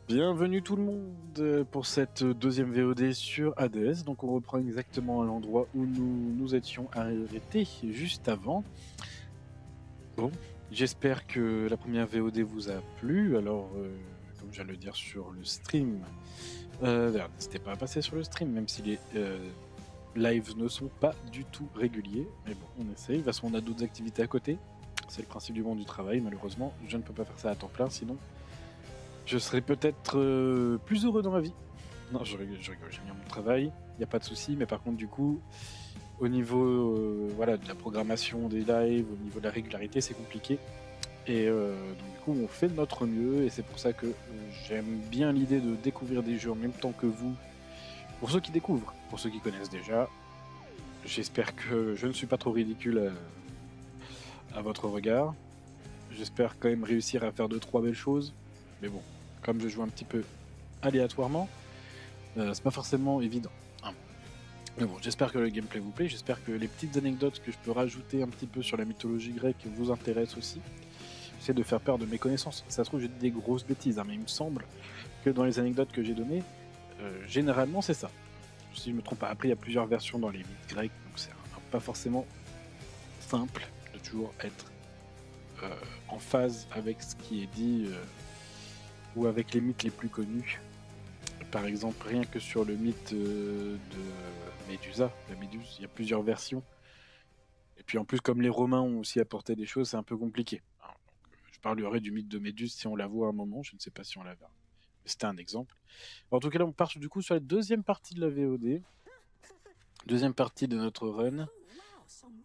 Bienvenue tout le monde pour cette deuxième VOD sur Hades. Donc on reprend exactement à l'endroit où nous étions arrêtés juste avant. Bon, j'espère que la première VOD vous a plu. Alors, comme je viens de le dire sur le stream, d'ailleurs, n'hésitez pas à passer sur le stream, même si les lives ne sont pas du tout réguliers. Mais bon, on essaye. De toute façon, on a d'autres activités à côté. C'est le principe du monde du travail, malheureusement. Je ne peux pas faire ça à temps plein, sinon je serais peut-être plus heureux dans ma vie. Non, je rigole, j'aime bien mon travail, il n'y a pas de souci, mais par contre, du coup, au niveau voilà, de la programmation des lives, au niveau de la régularité, c'est compliqué. Et donc, du coup, on fait de notre mieux, et c'est pour ça que j'aime bien l'idée de découvrir des jeux en même temps que vous. Pour ceux qui découvrent, pour ceux qui connaissent déjà, j'espère que je ne suis pas trop ridicule à votre regard. J'espère quand même réussir à faire 2-3 belles choses, mais bon, comme je joue un petit peu aléatoirement, c'est pas forcément évident. Hein. Mais bon, j'espère que le gameplay vous plaît, j'espère que les petites anecdotes que je peux rajouter un petit peu sur la mythologie grecque vous intéressent aussi. J'essaie de faire peur de mes connaissances. Ça se trouve, j'ai dit des grosses bêtises, hein, mais il me semble que dans les anecdotes que j'ai données, généralement c'est ça. Si je me trompe pas, après il y a plusieurs versions dans les mythes grecs, donc c'est pas forcément simple de toujours être en phase avec ce qui est dit ou avec les mythes les plus connus. Par exemple, rien que sur le mythe de Médusa, la Méduse, il y a plusieurs versions. Et puis en plus, comme les Romains ont aussi apporté des choses, c'est un peu compliqué. Alors, je parlerai du mythe de Méduse si on la voit à un moment, je ne sais pas si on la verra. Mais c'était un exemple. En tout cas, là, on part du coup sur la deuxième partie de la VOD. Deuxième partie de notre run.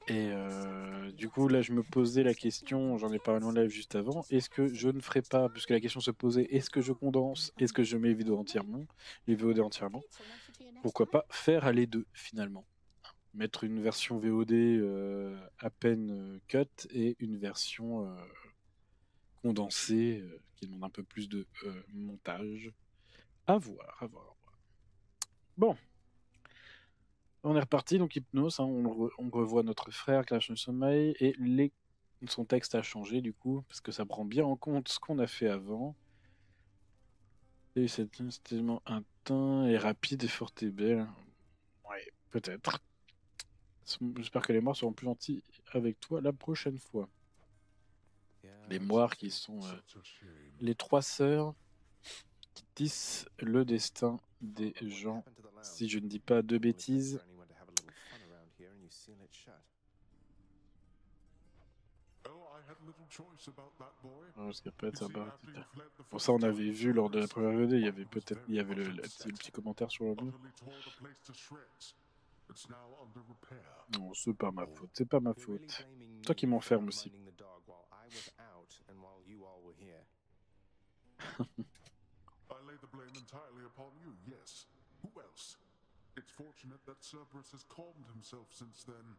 Et du coup, là, je me posais la question, j'en ai parlé en live juste avant, est-ce que je ne ferai pas, puisque la question se posait, est-ce que je condense, est-ce que je mets les VOD entièrement, pourquoi pas faire les deux finalement. Mettre une version VOD à peine cut et une version condensée qui demande un peu plus de montage. À voir, à voir. Bon, on est reparti, donc Hypnose, hein, on revoit notre frère Clash of Sommeil, et son texte a changé du coup, parce que ça prend bien en compte ce qu'on a fait avant. Et c'est tellement un teint et rapide et fort et belle. Ouais, peut-être. J'espère que les morts seront plus gentils avec toi la prochaine fois. Les moires qui sont les trois sœurs qui tissent le destin des gens. Si je ne dis pas de bêtises. Parce qu'il peut être Pour ça, on avait vu lors de la première VD, il y avait le petit commentaire sur le mur. Non, c'est pas ma faute, c'est pas ma faute. Toi qui m'enferme aussi. I lay the blame entirely upon you, yes. Who else? It's fortunate that Cerberus has calmed himself since then.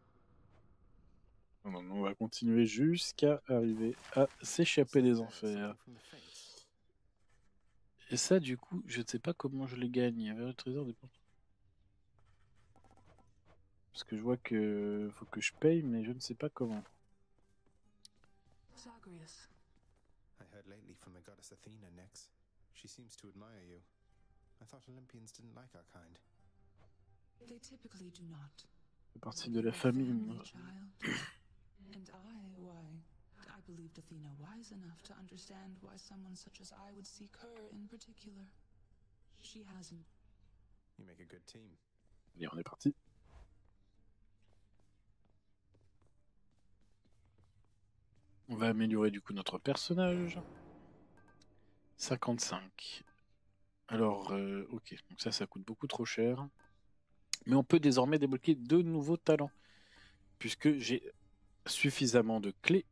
Non, on va continuer jusqu'à arriver à s'échapper des enfers. Et ça, du coup, je ne sais pas comment je les gagne. Il y avait le trésor des portes. Parce que je vois que faut que je paye, mais je ne sais pas comment. Zagreus. I heard lately from the goddess Athena, Nex. She seems to admire you. I thought Olympians didn't like our kind. They typically do not. C'est partie de la famille. And I believed Athena wise enough to understand why someone such as I would seek her in particular. She hasn't. You make a good team. Allez, on est parti. On va améliorer du coup notre personnage. 55. Alors, ok, donc ça coûte beaucoup trop cher. Mais on peut désormais débloquer de nouveaux talents. Puisque j'ai suffisamment de clés.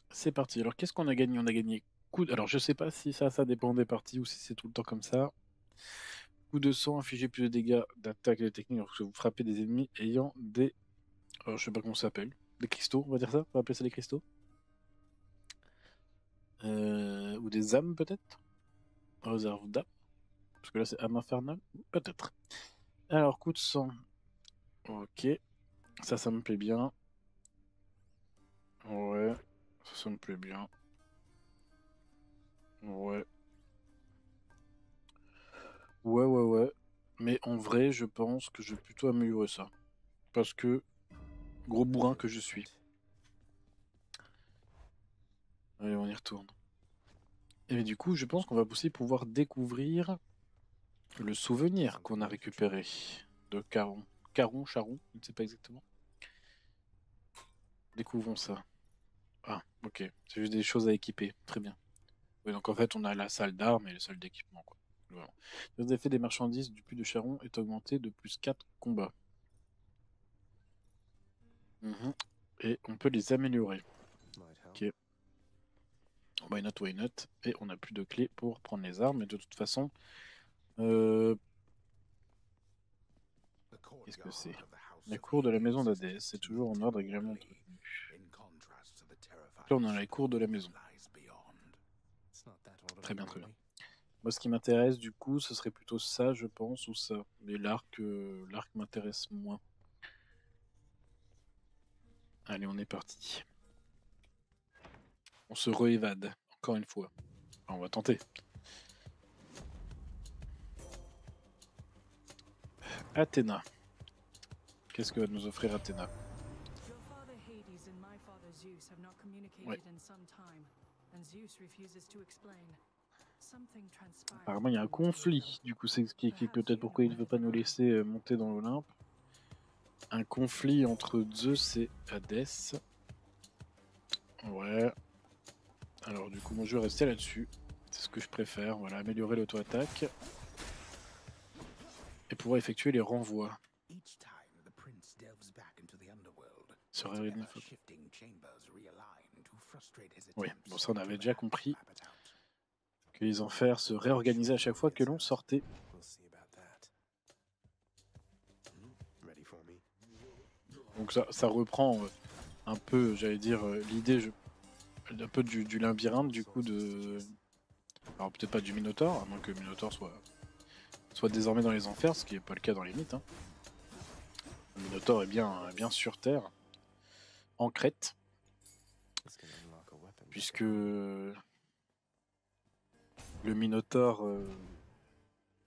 C'est parti. Alors, qu'est-ce qu'on a gagné? On a gagné coup. Alors, je sais pas si ça dépend des parties ou si c'est tout le temps comme ça. Coup de sang, infliger plus de dégâts d'attaque et de technique lorsque vous frappez des ennemis ayant des... Alors, je sais pas comment ça s'appelle. Des cristaux, on va dire ça? On va appeler ça des cristaux? Ou des âmes, peut-être? Réserve d'âme? Parce que là, c'est âme infernale? Peut-être. Alors, coup de sang. Ok. Ça me plaît bien. Ouais. Ça me plaît bien. Ouais. Ouais. Mais en vrai, je pense que je vais plutôt améliorer ça. Parce que, gros bourrin que je suis. Allez, on y retourne. Et du coup, je pense qu'on va aussi pouvoir découvrir le souvenir qu'on a récupéré de Caron. Caron, Charon, je ne sais pas exactement. Découvrons ça. Ah, ok. C'est juste des choses à équiper. Très bien. Oui, donc en fait, on a la salle d'armes et la salle d'équipement, quoi. Voilà. Les effets des marchandises du puits de Charon est augmenté de plus 4 combats. Et on peut les améliorer. Ok. Why not, why not. Et on n'a plus de clés pour prendre les armes. Et de toute façon, qu'est-ce que c'est? La cour de la maison d'Hadès, c'est toujours en ordre régulièrement entretenu. Là, on est dans la cour de la maison. Très bien, très bien. Moi, ce qui m'intéresse, du coup, ce serait plutôt ça, je pense, ou ça. Mais l'arc m'intéresse moins. Allez, on est parti. On se réévade, encore une fois. Enfin, on va tenter. Athéna. Qu'est-ce que va nous offrir Athéna? Ouais. Apparemment, il y a un conflit. Du coup, c'est ce qui explique peut-être pourquoi il ne veut pas nous laisser monter dans l'Olympe. Un conflit entre Zeus et Hadès. Ouais. Alors, du coup, moi, je vais rester là-dessus. C'est ce que je préfère. Voilà, améliorer l'auto-attaque. Et pouvoir effectuer les renvois. Oui, bon, ça, on avait déjà compris que les enfers se réorganisaient à chaque fois que l'on sortait. Donc ça reprend un peu, j'allais dire, l'idée un peu du labyrinthe, du coup, de... Alors peut-être pas du Minotaure, à moins que le Minotaure soit désormais dans les enfers, ce qui n'est pas le cas dans les mythes. Hein. Le Minotaure est bien sur Terre, en Crète, puisque le Minotaure...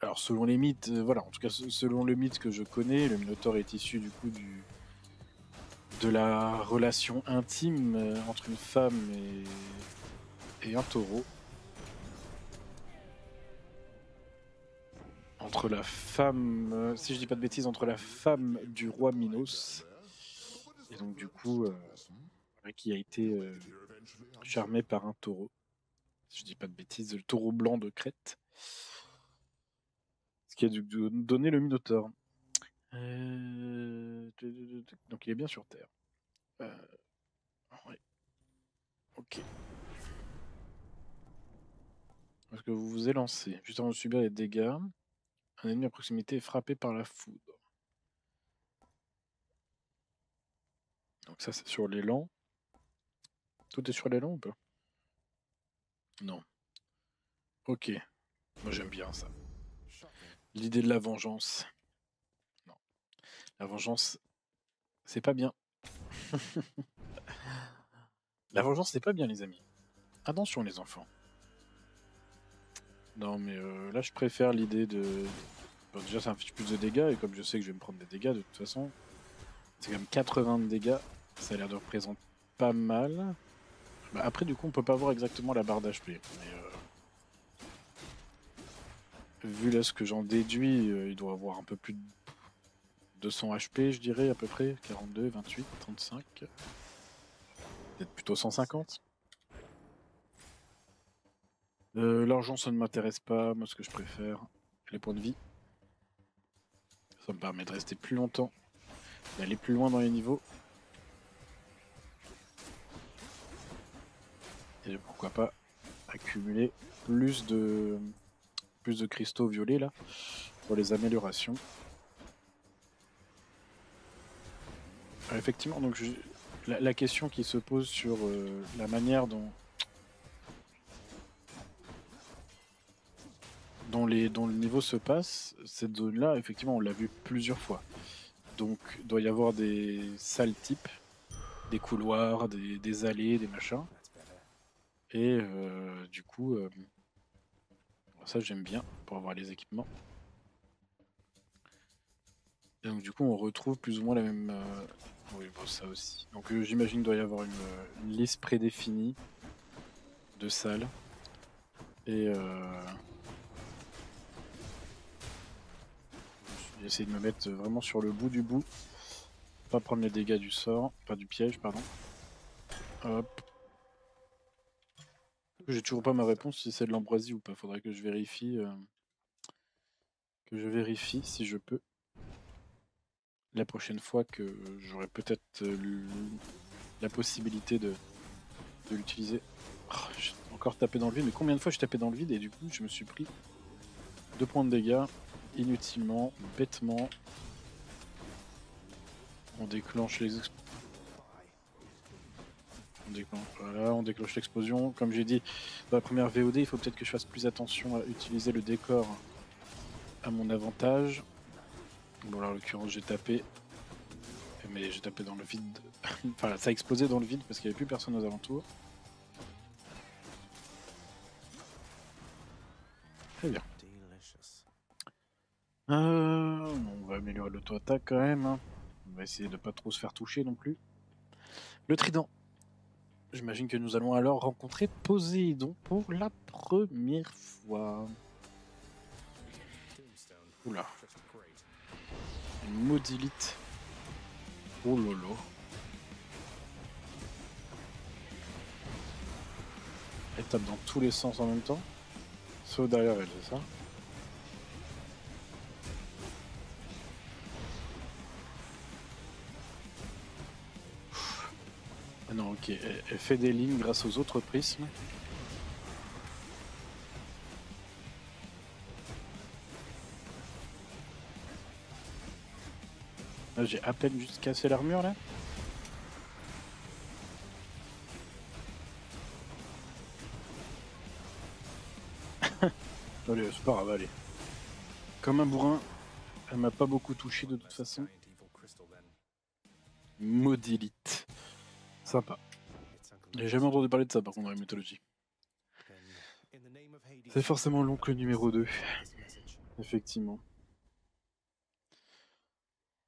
Alors selon les mythes, voilà, en tout cas selon le mythe que je connais, le Minotaure est issu du coup de la relation intime entre une femme et un taureau. Entre la femme, si je dis pas de bêtises, entre la femme du roi Minos, et donc du coup, qui a été charmée par un taureau. Si je dis pas de bêtises, le taureau blanc de Crète. Ce qui a donné le Minotaure. Donc il est bien sur Terre. Ouais. Ok. Est-ce que vous vous élancez juste avant de subir les dégâts? Un ennemi à proximité est frappé par la foudre. Donc ça c'est sur l'élan. Tout est sur l'élan ou pas? Non. Ok. Moi j'aime bien ça. L'idée de la vengeance. Non. La vengeance, c'est pas bien. La vengeance, c'est pas bien, les amis. Attention, les enfants. Non, mais là, je préfère l'idée de... Bon, déjà, ça inflige plus de dégâts, et comme je sais que je vais me prendre des dégâts, de toute façon, c'est quand même 80 de dégâts. Ça a l'air de représenter pas mal. Bah, après, du coup, on peut pas voir exactement la barre d'HP. Mais vu là ce que j'en déduis, il doit avoir un peu plus de 200 HP, je dirais, à peu près. 42, 28, 35. Peut-être plutôt 150. L'argent, ça ne m'intéresse pas. Moi, ce que je préfère, les points de vie. Ça me permet de rester plus longtemps, d'aller plus loin dans les niveaux. Et pourquoi pas accumuler plus de cristaux violets là, pour les améliorations. Alors, effectivement, donc la question qui se pose sur la manière dont le niveau se passe, cette zone-là, effectivement, on l'a vu plusieurs fois. Donc, il doit y avoir des salles types, des couloirs, des allées, des machins. Et du coup, ça j'aime bien pour avoir les équipements. Et donc du coup on retrouve plus ou moins la même... Oui, bon, ça aussi. Donc j'imagine qu'il doit y avoir une liste prédéfinie de salles. Et j'ai essayé de me mettre vraiment sur le bout du bout. Pas prendre les dégâts du sort, pas du piège, pardon. Hop. J'ai toujours pas ma réponse si c'est de l'ambroisie ou pas. Faudrait que je vérifie. Si je peux. La prochaine fois que j'aurai peut-être la possibilité de l'utiliser. Oh, j'ai encore tapé dans le vide, mais combien de fois je tapais dans le vide et du coup je me suis pris 2 points de dégâts inutilement, bêtement. On déclenche les on déclenche l'explosion. Comme j'ai dit dans la première VOD, il faut peut-être que je fasse plus attention à utiliser le décor à mon avantage. Bon là en l'occurrence j'ai tapé, mais j'ai tapé dans le vide. Enfin ça a explosé dans le vide parce qu'il n'y avait plus personne aux alentours. Très bien. On va améliorer l'auto-attaque quand même. Hein. On va essayer de pas trop se faire toucher non plus. Le trident. J'imagine que nous allons alors rencontrer Poséidon pour la première fois. Oula. Une maudilite. Oh lolo. Elle tape dans tous les sens en même temps. Sauf derrière elle, c'est ça? Ah non, ok. Elle fait des lignes grâce aux autres prismes. Là, j'ai à peine juste cassé l'armure là. Allez, c'est pas grave, allez. Comme un bourrin, elle m'a pas beaucoup touché de toute façon. Maudilite. Sympa. J'ai jamais entendu parler de ça par contre dans la mythologie. C'est forcément l'oncle numéro 2. Effectivement.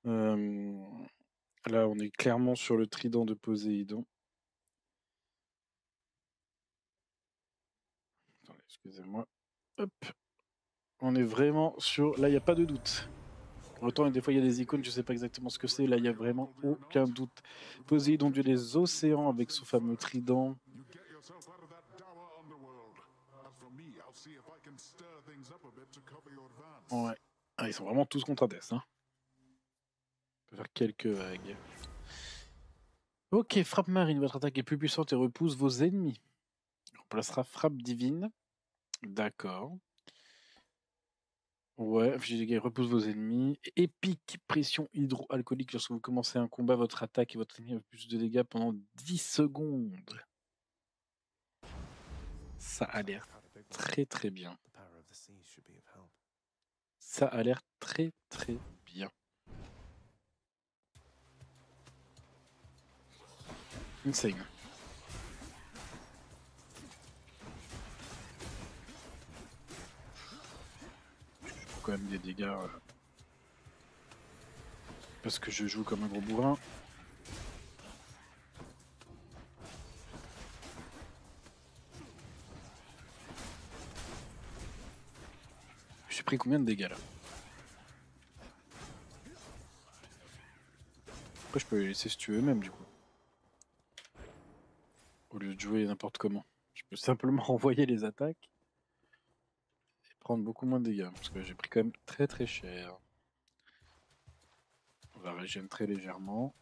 Là on est clairement sur le trident de Poséidon. Attendez, excusez-moi. Hop. On est vraiment sur... Là il n'y a pas de doute. Autant des fois il y a des icônes, je sais pas exactement ce que c'est. Là il n'y a vraiment aucun doute. Poséidon, dieu des océans avec son fameux trident. Ouais. Ah, ils sont vraiment tous contre Hades. Hein. On peut faire quelques vagues. Ok, frappe marine, votre attaque est plus puissante et repousse vos ennemis. On remplacera frappe divine. D'accord. Ouais, repousse vos ennemis. Épique, pression hydroalcoolique. Lorsque vous commencez un combat, votre attaque et votre ennemi ont plus de dégâts pendant 10 secondes. Ça a l'air très très bien. Ça a l'air très très bien. Insane. Je prends quand même des dégâts. Parce que je joue comme un gros bourrin. J'ai pris combien de dégâts là? Après je peux les laisser se tuer eux-mêmes du coup. Au lieu de jouer n'importe comment. Je peux simplement renvoyer les attaques. Et prendre beaucoup moins de dégâts. Parce que j'ai pris quand même très très cher. On va régénérer très légèrement.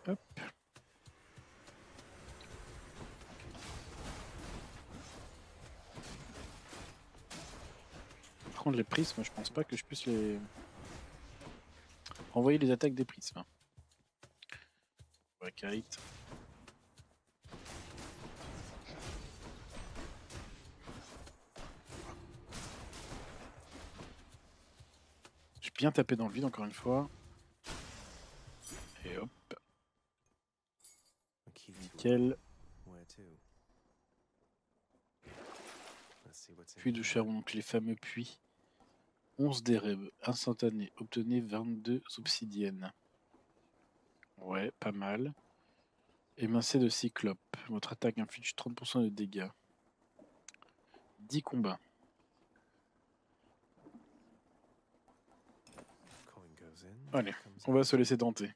Hop. Par contre les prismes, je pense pas que je puisse les... renvoyer les attaques des prismes. Ouais, Kite. bien taper dans le vide encore une fois. Et hop, A key to nickel. where to? Let's see what's in Puits de here. charbon, donc les fameux puits. 11 d'érèbe, instantané. Obtenez 22 obsidiennes. Ouais, pas mal. Émincé de cyclope. Votre attaque inflige 30% de dégâts. 10 combats. Coin goes in, Allez, comes on va out. se laisser tenter.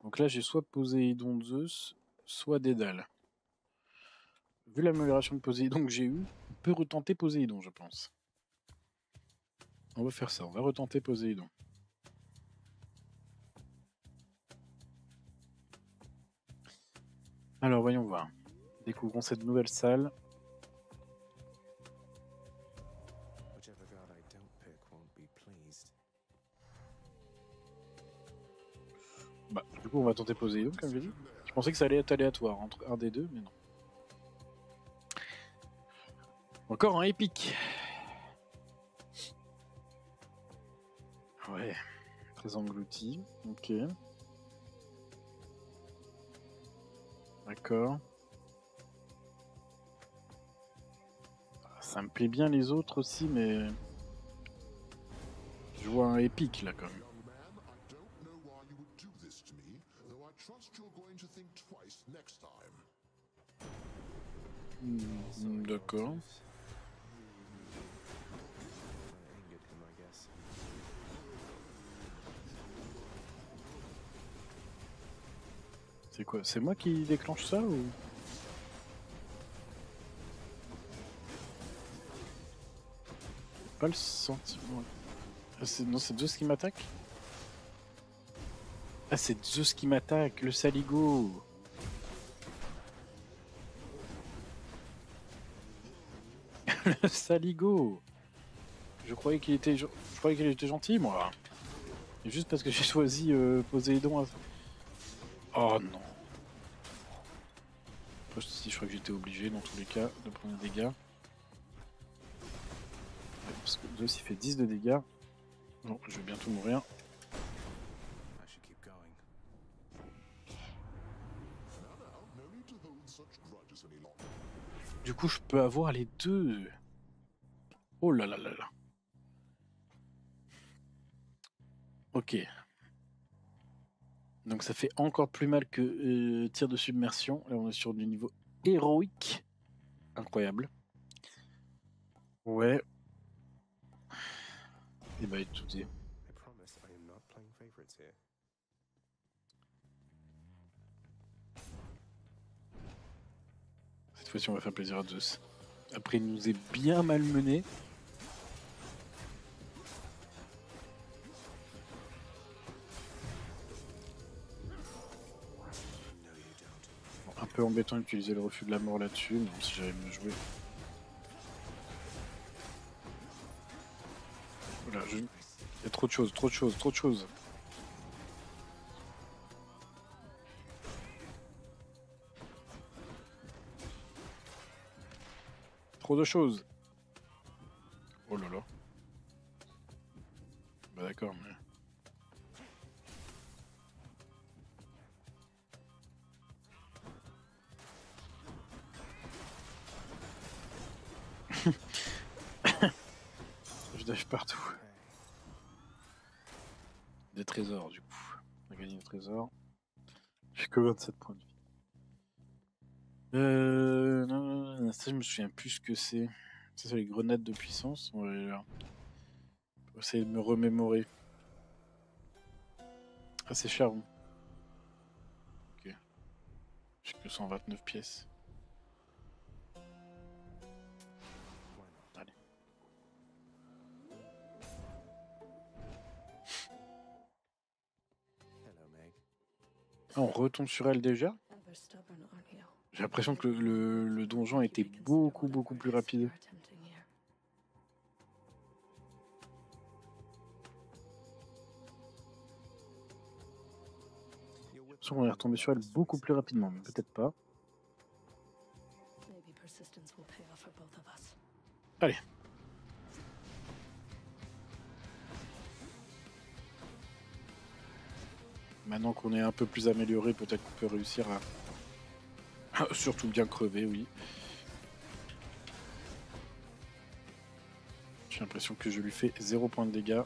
Donc là, j'ai soit Poséidon Zeus, soit Dédale. Vu l'amélioration de Poséidon que j'ai eue, on peut retenter Poséidon, je pense. On va faire ça, on va retenter Poséidon. Alors, voyons voir. Découvrons cette nouvelle salle. Whichever god I don't pick won't be pleased. Bah, du coup, on va tenter Poséidon, comme j'ai dit. Je pensais que ça allait être aléatoire entre un des deux, mais non. Encore un épique. Ouais. Très englouti. Ok. D'accord. Ça me plaît bien les autres aussi, mais... Je vois un épique, là, quand même. Young man, I don't know why you would do this to me, though I trust you're going to think twice next time. D'accord. Zeus. That angered him, I guess. C'est quoi? C'est moi qui déclenche ça ou... Pas le sentiment. Ah, non, c'est Zeus qui m'attaque? Ah, c'est Zeus qui m'attaque, le saligo! Le saligo! Je croyais qu'il était, gentil, moi. Et juste parce que j'ai choisi Poséidon. Oh non! Après, si je crois que j'étais obligé, dans tous les cas, de prendre des dégâts. Parce que Zeus il fait 10 de dégâts. Bon, je vais bientôt mourir. I should keep going. Now, no need to hold such grudges any longer. Du coup, je peux avoir les deux. Oh là là là là. Ok. Donc ça fait encore plus mal que tir de submersion. Là, on est sur du niveau héroïque. Incroyable. Ouais. Et bah écoutez. I promise I am not playing favorites here. Cette fois-ci, on va faire plaisir à Zeus. Après, il nous est bien malmené. No, you don't. Bon, un peu embêtant d'utiliser le refus de la mort là-dessus, même si j'avais mieux joué. Voilà, il y a trop de choses, trop de choses, trop de choses. Trop de choses. Oh là là. Bah d'accord, mais... Je dage partout. Okay. Des trésors, du coup. On a gagné des trésors. J'ai que 27 points de vie. Non, ça, je me souviens plus ce que c'est. Ça, c'est les grenades de puissance. On va aller là. On va essayer de me remémorer. Ah, c'est charbon. Ok. J'ai que 129 pièces. Why not? Allez. Hello, Meg. Ah, on retombe sur elle déjà? Ever stubborn, aren't you? J'ai l'impression que le donjon était beaucoup plus rapide. You're attempting here. Your whip On est retombé sur elle beaucoup plus rapidement, mais peut-être pas. Maybe persistence will pay off for both of us. Allez. Maintenant qu'on est un peu plus amélioré, peut-être qu'on peut réussir à surtout bien crever, oui. J'ai l'impression que je lui fais 0 points de dégâts.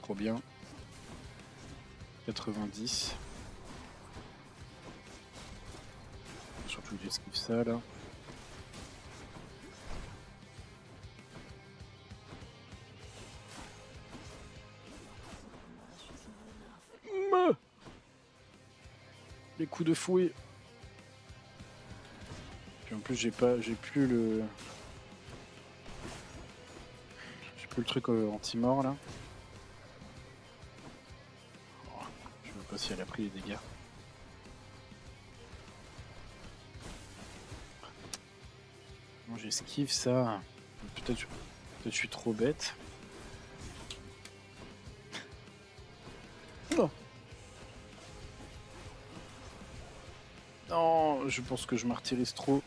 Trop bien. 90. Surtout que j'esquive ça là. Les coups de fouet. Puis en plus j'ai plus le truc anti-mort là. Oh, je sais même pas si elle a pris les dégâts. Non, j'esquive ça. Peut-être je suis trop bête. Non. Non, je pense que je martyrise trop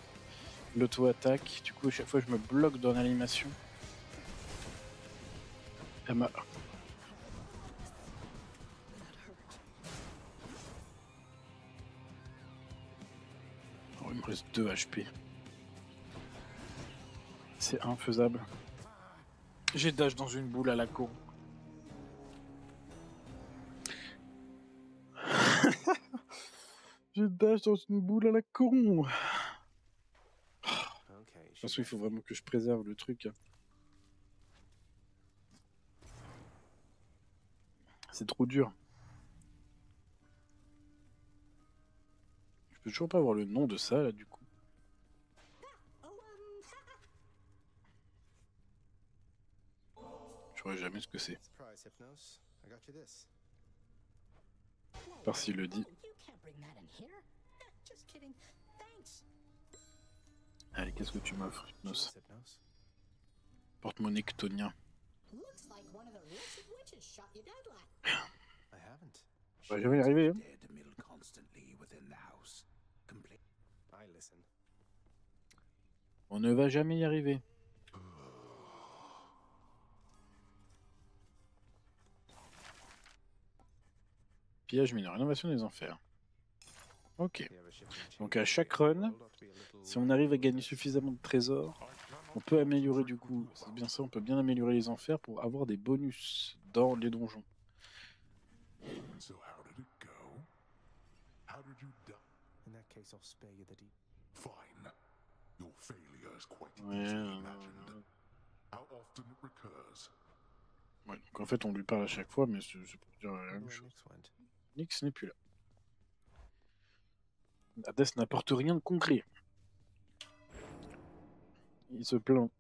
l'auto-attaque. Du coup, à chaque fois, je me bloque dans l'animation. Elle m'a... Oh, il me reste 2 HP. C'est infaisable. J'ai dash dans une boule à la con. J'ai dash dans une boule à la con. De toute façon, il faut vraiment que je préserve le truc. C'est trop dur. Je peux toujours pas avoir le nom de ça, là, du coup. Je saurais jamais ce que c'est. Par s'il le dit. Allez, qu'est-ce que tu m'offres, Hypnos? Porte-monnaie ctonien. On va jamais y arriver, hein. On ne va jamais y arriver. Pillage mineur, rénovation des enfers. Ok. Donc à chaque run, si on arrive à gagner suffisamment de trésors, on peut améliorer du coup, c'est bien ça, on peut bien améliorer les enfers pour avoir des bonus dans les donjons. So how did it go? How did you die? In that case, I'll spare you the deep. Fine. Your failure is quite Ouais, easily imagined. How often it recurs? ouais, donc en fait on lui parle à chaque fois, mais c'est pour dire la même chose. Nyx n'est plus là. Hades n'apporte rien de concret. Il se plaint.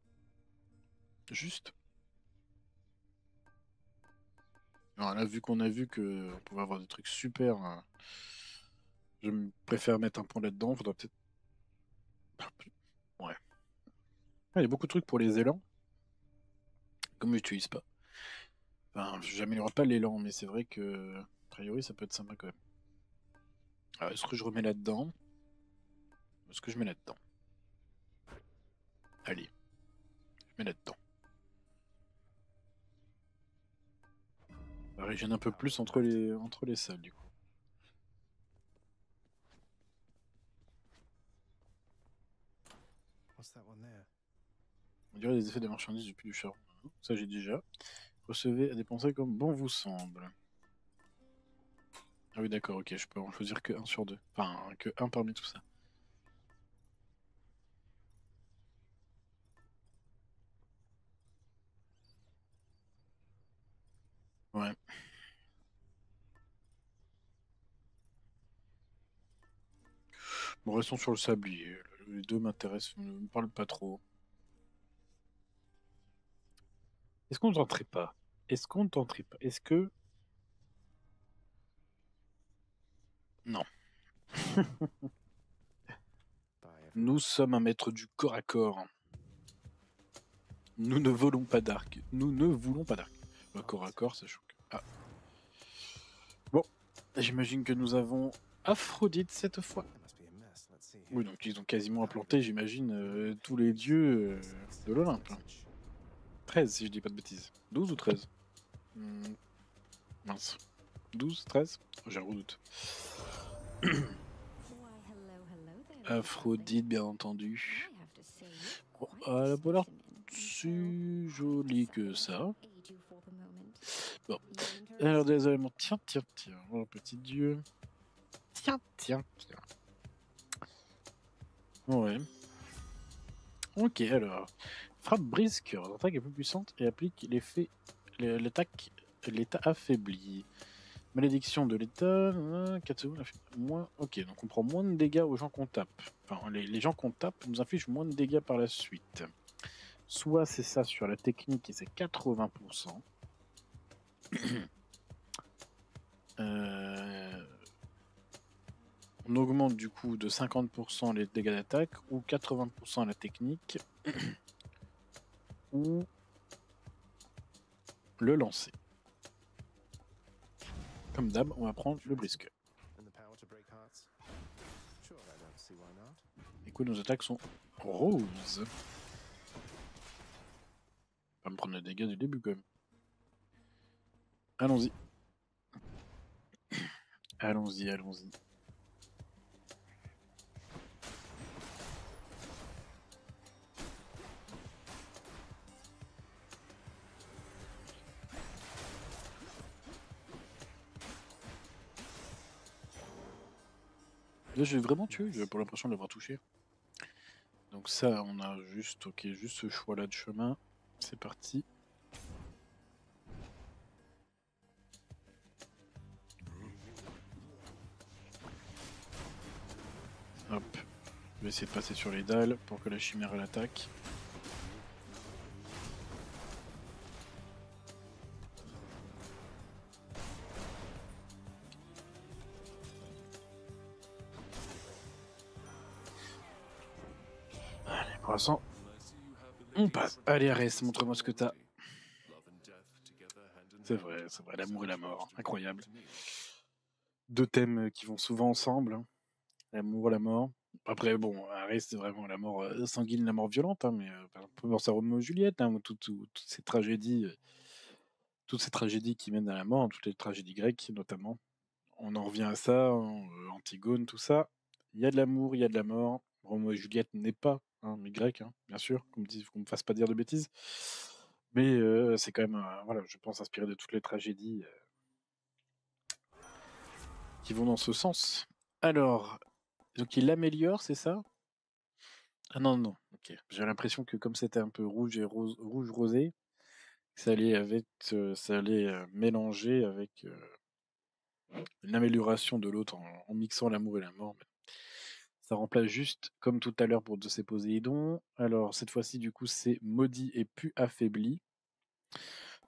Juste. Alors là, vu qu'on a vu qu'on pouvait avoir des trucs super, je préfère mettre un point là-dedans. Faudra peut-être. Ouais. Il y a beaucoup de trucs pour les élans. Comme je n'utilise pas. Enfin, j'améliore pas l'élan, mais c'est vrai que, a priori, ça peut être sympa quand même. Alors, est-ce que je remets là-dedans? Est-ce que je mets là-dedans? Allez. Je mets là-dedans. Ça régène un peu plus entre les salles, du coup. On dirait les effets des marchandises du puits du charbon. Ça, j'ai déjà. Recevez à dépenser comme bon vous semble. Ah oui, d'accord, ok, je peux en choisir que 1 sur 2. Enfin, que 1 parmi tout ça. Ouais. Bon, restons sur le sablier. Les deux m'intéressent, ne me parlent pas trop. Est-ce qu'on ne tenterait pas? Est-ce qu'on ne tenterait pas? Est-ce que... Non. Nous sommes un maître du corps à corps. Nous ne volons pas d'arc. Nous ne voulons pas d'arc. Le corps à corps, ça choque. Ah. Bon, j'imagine que nous avons Aphrodite cette fois. Oui, donc ils ont quasiment implanté, j'imagine, tous les dieux de l'Olympe. 13, si je dis pas de bêtises. 12 ou 13 Mince. 12, 13? J'ai un gros doute. Aphrodite, bien entendu. Bon, elle a pas l'air si jolie que ça. Bon. Alors, des éléments. Tiens, tiens, tiens. Oh, petit dieu. Tiens, tiens, tiens. Ouais. Ok, alors. Frappe brise cœur. L'attaque est plus puissante et applique l'effet. L'attaque. L'état affaibli. Malédiction de l'état. 4 secondes. Moins. Ok, donc on prend moins de dégâts aux gens qu'on tape. Enfin, les gens qu'on tape nous infligent moins de dégâts par la suite. Soit c'est ça sur la technique et c'est 80%. On augmente du coup de 50% les dégâts d'attaque ou 80% la technique ou le lancer. Comme d'hab, on va prendre le brisque. Du coup, nos attaques sont roses. On va me prendre les dégâts du début quand même. Allons-y. Allons-y, allons-y. Là, j'ai vraiment tué, j'ai pas l'impression de l'avoir touché. Donc ça, on a juste, ok, juste ce choix-là de chemin. C'est parti. Hop. Je vais essayer de passer sur les dalles pour que la chimère l'attaque. Allez, pour l'instant, on passe. Allez, Arès, montre-moi ce que t'as. C'est vrai, l'amour et la mort, incroyable. Deux thèmes qui vont souvent ensemble, hein. L'amour, la mort. Après, bon, Arès, c'est vraiment la mort sanguine, la mort violente, hein, mais on peut penser à Roméo et Juliette, hein, toutes ces tragédies, qui mènent à la mort, toutes les tragédies grecques notamment. On en revient à ça, hein, Antigone, tout ça. Il y a de l'amour, il y a de la mort. Roméo et Juliette n'est pas mais grec, hein, bien sûr, qu'on me fasse pas dire de bêtises. Mais c'est quand même, voilà, je pense, inspiré de toutes les tragédies qui vont dans ce sens. Alors, donc il l'améliore, c'est ça? Ah non, non, ok. J'ai l'impression que comme c'était un peu rouge et rouge rosé, ça allait mélanger avec une amélioration de l'autre en mixant l'amour et la mort. Mais ça remplace juste, comme tout à l'heure pour Zeus et Poséidon. Alors, cette fois-ci, du coup, c'est maudit et plus affaibli.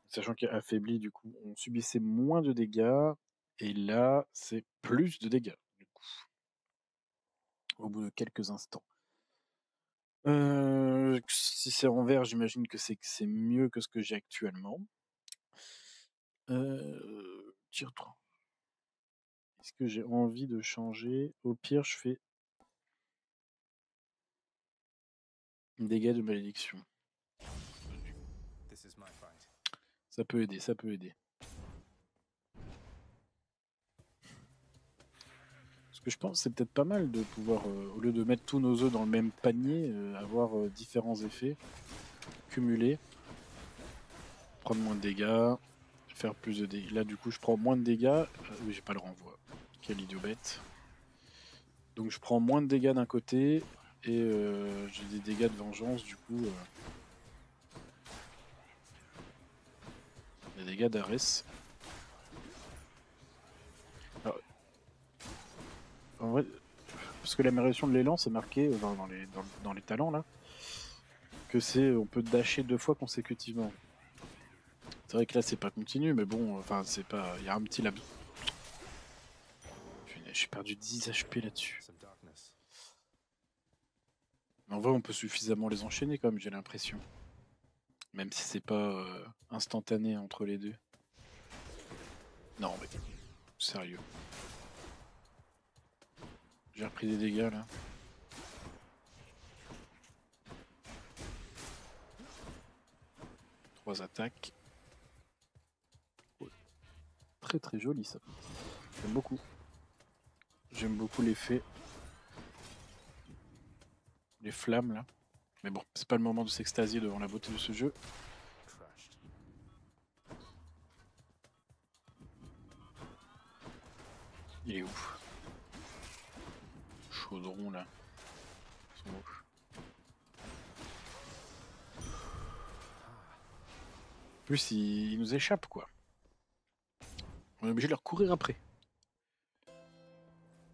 Sachant qu'affaibli, du coup, on subissait moins de dégâts. Et là, c'est plus de dégâts, du coup, au bout de quelques instants. Si c'est en vert, j'imagine que c'est mieux que ce que j'ai actuellement. Tir 3. Est-ce que j'ai envie de changer? Au pire, je fais dégâts de malédiction. Ça peut aider, ça peut aider. Ce que je pense, c'est peut-être pas mal de pouvoir, au lieu de mettre tous nos œufs dans le même panier, avoir différents effets cumulés. Prendre moins de dégâts, faire plus de dégâts. Là, du coup, je prends moins de dégâts. Oui, j'ai pas le renvoi. Quel idiot bête. Donc, je prends moins de dégâts d'un côté et j'ai des dégâts de vengeance, du coup. Des dégâts d'Arès. En vrai, parce que l'amélioration de l'élan, c'est marqué dans les talents là, que on peut dasher 2 fois consécutivement. C'est vrai que là c'est pas continu, mais bon, enfin c'est pas, il y a un petit laps. J'ai perdu 10 HP là-dessus. En vrai, on peut suffisamment les enchaîner quand même, j'ai l'impression. Même si c'est pas instantané entre les deux. Non, mais sérieux. J'ai repris des dégâts là. Trois attaques. très très joli ça. J'aime beaucoup. J'aime beaucoup l'effet. Les flammes là. Mais bon, c'est pas le moment de s'extasier devant la beauté de ce jeu. Crushed. Il est ouf. Chaudron là. Ils sont ouf. En plus, ils nous échappent quoi. On est obligé de leur courir après.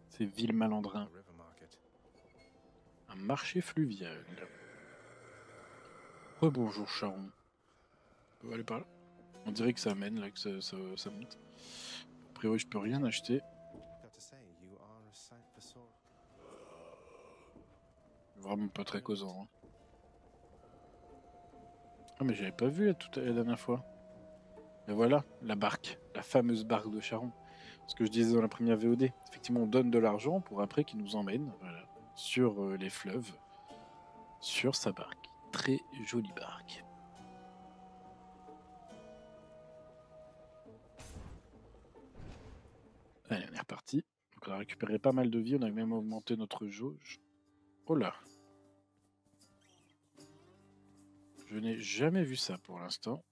Ces villes malandrins. A river market. Un marché fluvial. Rebonjour Charon. On va aller par là. On dirait que ça mène là, que ça monte. A priori, je peux rien acheter. Got to say, you are a sight for sore. Vraiment pas très causant. Hein. Ah mais j'avais pas vu la dernière fois. Et voilà, la barque. La fameuse barque de Charon. Ce que je disais dans la première VOD. Effectivement, on donne de l'argent pour après qu'il nous emmène voilà, sur les fleuves. Sur sa barque. Très jolie barque. Allez, on est reparti. Donc on a récupéré pas mal de vie, on a même augmenté notre jauge. Oh là. Je n'ai jamais vu ça pour l'instant.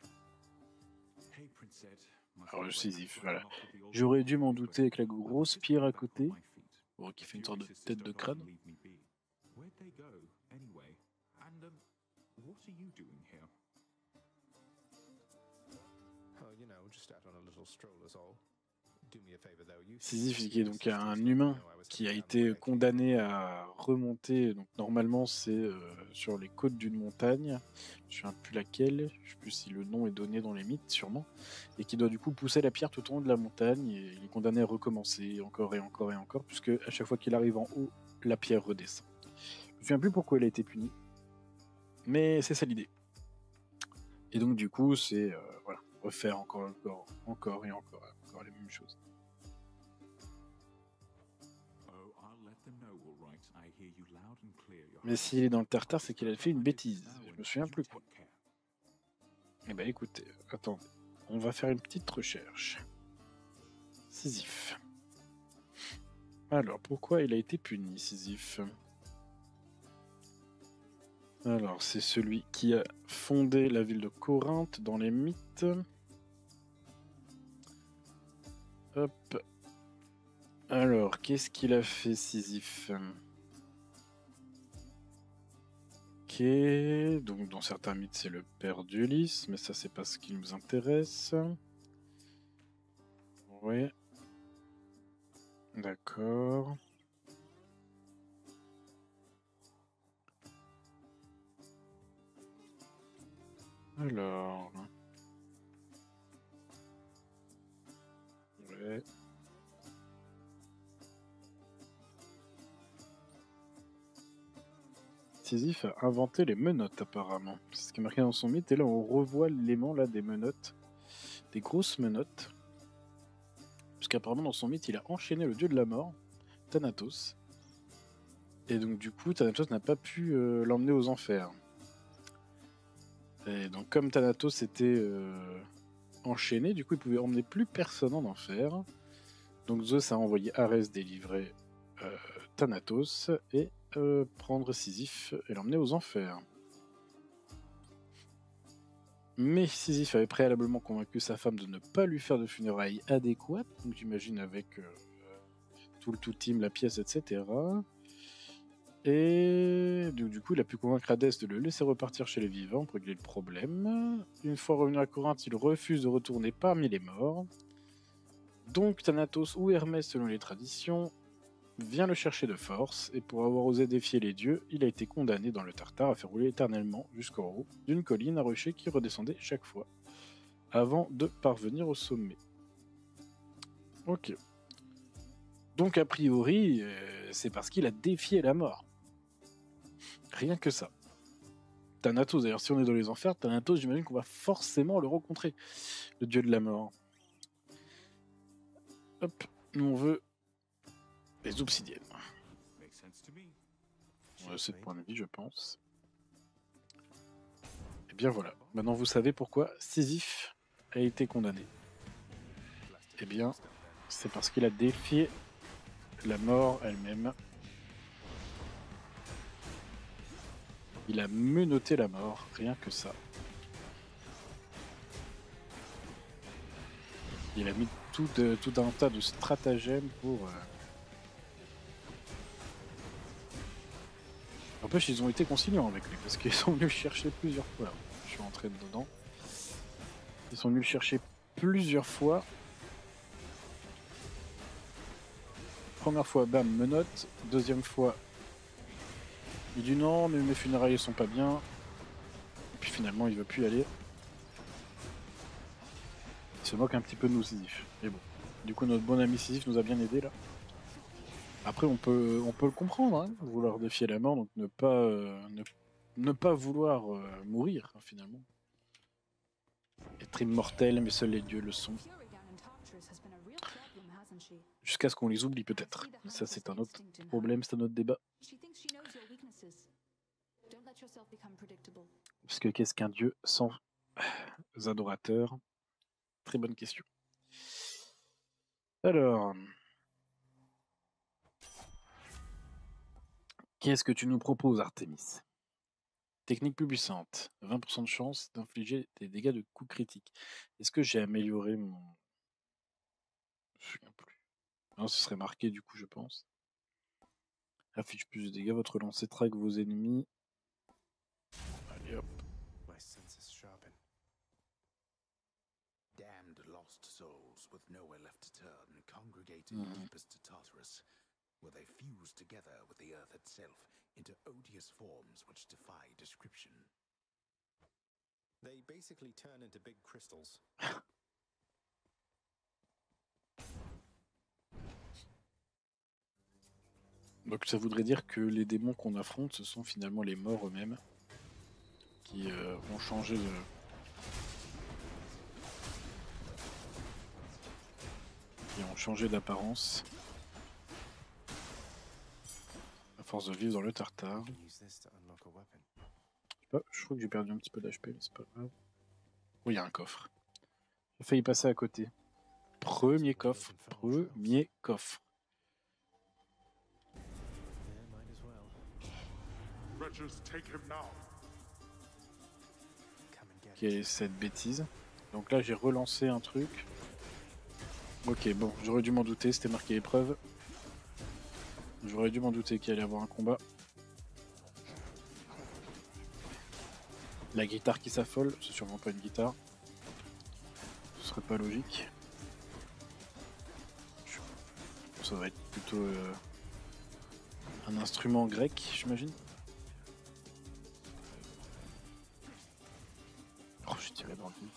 Alors le Sisyphe, voilà. J'aurais dû m'en douter avec la grosse pierre à côté. Bon, qui fait une sorte de tête de crâne. Oh, you know, just out on a little stroll is all. Do me a favor though. You Sisyphe, qui est donc un humain qui a été condamné à remonter. Donc normalement, c'est sur les côtes d'une montagne. Je ne sais plus laquelle. Je ne sais plus si le nom est donné dans les mythes, sûrement. Et qui doit du coup pousser la pierre tout au long de la montagne. Et il est condamné à recommencer encore et encore et encore, puisque à chaque fois qu'il arrive en haut, la pierre redescend. Je ne me souviens plus pourquoi elle a été punie. Mais c'est ça l'idée. Et donc du coup, c'est voilà, refaire encore et encore les mêmes choses. Mais s'il est dans le tartare, c'est qu'il a fait une bêtise. Je me souviens plus quoi. Eh ben écoutez, attendez. On va faire une petite recherche. Sisyphe. Alors, pourquoi il a été puni, Sisyphe? Alors, c'est celui qui a fondé la ville de Corinthe dans les mythes. Hop. Alors, qu'est-ce qu'il a fait, Sisyphe? Ok, donc dans certains mythes, c'est le père d'Ulysse, mais ça, c'est pas ce qui nous intéresse. Ouais. D'accord. Alors. Ouais. Sisyphe a inventé les menottes apparemment. C'est ce qui est marqué dans son mythe. Et là, on revoit l'élément là des menottes. Des grosses menottes. Puisqu'apparemment, dans son mythe, il a enchaîné le dieu de la mort, Thanatos. Et donc, du coup, Thanatos n'a pas pu l'emmener aux enfers. Et donc, comme Thanatos était enchaîné, du coup, il pouvait emmener plus personne en enfer. Donc, Zeus a envoyé Arès délivrer Thanatos et prendre Sisyphe et l'emmener aux enfers. Mais Sisyphe avait préalablement convaincu sa femme de ne pas lui faire de funérailles adéquates, donc j'imagine avec tout le tout-team, la pièce, etc. Et du coup, il a pu convaincre Hadès de le laisser repartir chez les vivants pour régler le problème. Une fois revenu à Corinthe, il refuse de retourner parmi les morts. Donc Thanatos ou Hermès, selon les traditions, vient le chercher de force, et pour avoir osé défier les dieux, il a été condamné dans le Tartare à faire rouler éternellement jusqu'en haut d'une colline à rocher qui redescendait chaque fois, avant de parvenir au sommet. Ok. Donc a priori, c'est parce qu'il a défié la mort. Rien que ça. Thanatos, d'ailleurs, si on est dans les enfers, Thanatos, j'imagine qu'on va forcément le rencontrer, le dieu de la mort. Hop, nous on veut les obsidiennes. On a assez de points de vie, je pense. Et bien voilà. Maintenant vous savez pourquoi Sisyphe a été condamné. Eh bien, c'est parce qu'il a défié la mort elle-même. Il a menotté la mort, rien que ça. Il a mis tout un tas de stratagèmes pour... N'empêche, ils ont été conciliants avec lui, parce qu'ils sont venus le chercher plusieurs fois. Je suis rentré dedans. Ils sont venus le chercher plusieurs fois. Première fois, bam, menotte. Deuxième fois, il dit non, mais mes funérailles sont pas bien. Et puis finalement, il veut plus y aller. Il se moque un petit peu de nous, Sisyphe. Mais bon, du coup, notre bon ami Sisyphe nous a bien aidé là. Après, on peut le comprendre, hein, vouloir défier la mort, donc ne pas vouloir mourir, hein, finalement. Être immortel, mais seuls les dieux le sont. Jusqu'à ce qu'on les oublie peut-être. Ça, c'est un autre problème, c'est un autre débat. Parce que qu'est-ce qu'un dieu sans adorateurs? Très bonne question. Alors... Qu'est-ce que tu nous proposes, Artemis? Technique plus puissante. 20% de chance d'infliger des dégâts de coups critiques. Est-ce que j'ai amélioré mon... Je me souviens plus. Non, ce serait marqué du coup, je pense. Affiche plus de dégâts. Votre lancer traque vos ennemis. Allez hop. My senses sharpen. Damned lost souls with nowhere left to turn congregate in deepest Tartarus, where they fuse together with the earth itself into odious forms which defy description. They basically turn into big crystals. Donc ça voudrait dire que les démons qu'on affronte, ce sont finalement les morts eux-mêmes qui ont changé de... qui ont changé d'apparence à force de vivre dans le tartare. Use this to unlock a weapon. Je crois que j'ai perdu un petit peu d'HP, mais c'est pas grave. Oui, il y a un coffre. J'ai failli passer à côté. Premier coffre. Premier coffre. Yeah, might as well. Wretches, take him now. Come and get Quelle est cette bêtise? Donc là, j'ai relancé un truc. Ok, bon, j'aurais dû m'en douter, c'était marqué épreuve. J'aurais dû m'en douter qu'il allait y avoir un combat. La guitare qui s'affole, c'est sûrement pas une guitare. Ce serait pas logique. Ça va être plutôt un instrument grec, j'imagine. Oh, j'ai tiré dans le vide.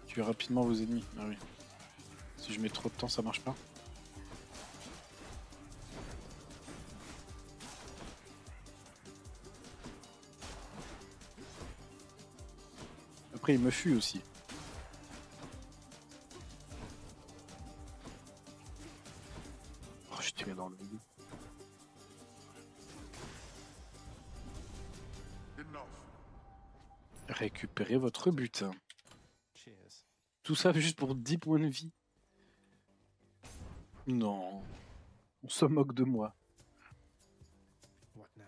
Tuez rapidement vos ennemis. Ah oui. Si je mets trop de temps, ça marche pas. Après, il me fuit aussi. Oh, j'ai tiré dans le vide. Enough. Récupérez votre butin. Cheers. Tout ça juste pour 10 points de vie. Non. On se moque de moi. What now?